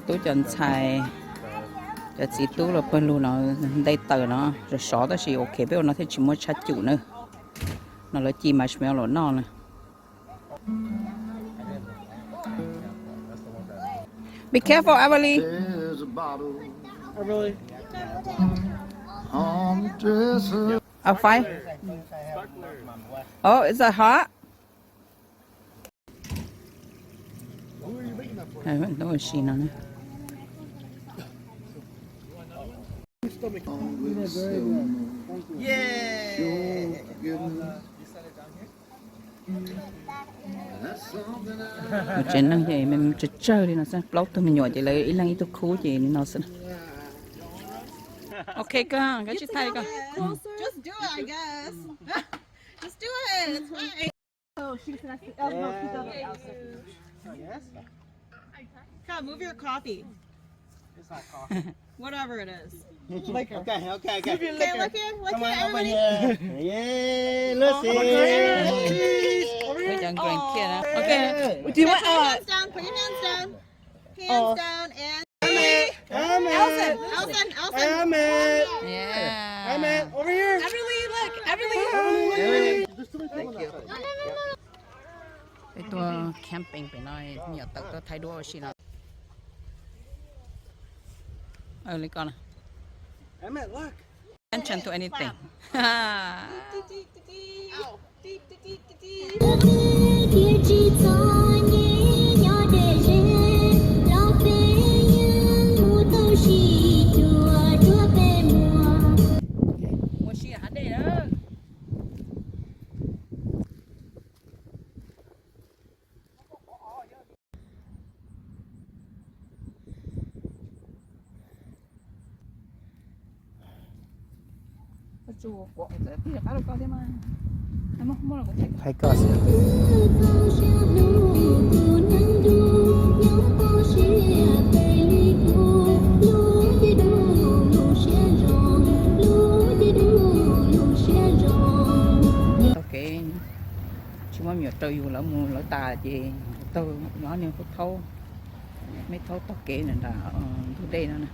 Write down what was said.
tôi chọn xài cho chỉ tôi là bên luôn nó đây tờ nó rồi xóa đó thì ok bây giờ nó thấy chỉ muốn chát chủ nữa nó là chỉ marshmallow nó nè be careful Emily a fire oh is that hot I don't know she nó nè ở trên nó vậy mình chơi đi nó sẽ lót tôi mình nhỏ chỉ lấy ít lăng ít tôi khú chỉ nó sẽ ok con cái chiếc tay con Just do it, I guess. Just do it. It's fine. Oh, she can actually. Oh no, she does it outside. Yes. Come, move your coffee. It's not coffee. Whatever it is. Okay. Okay, look here. Look Come here, on over everybody. here. Yeah, Lucy. cái chân grand kia đó ok Do you want? Put your hands down. Put your hands down. Hands down and. Elson. yeah Over here. Everly, look. Everly. cái tour camping phải nói nhiều tàu tôi thay đổi xí nào lấy con này Emmett, look. attention to anything chùa của thì phải con thế mà em không là cũng Phải có sự. ok chúng em nhiều trời dù lỡ mùa lỡ tà gì tôi nhỏ nên có thâu mấy thâu tóc kỹ này là tôi đây nữa nè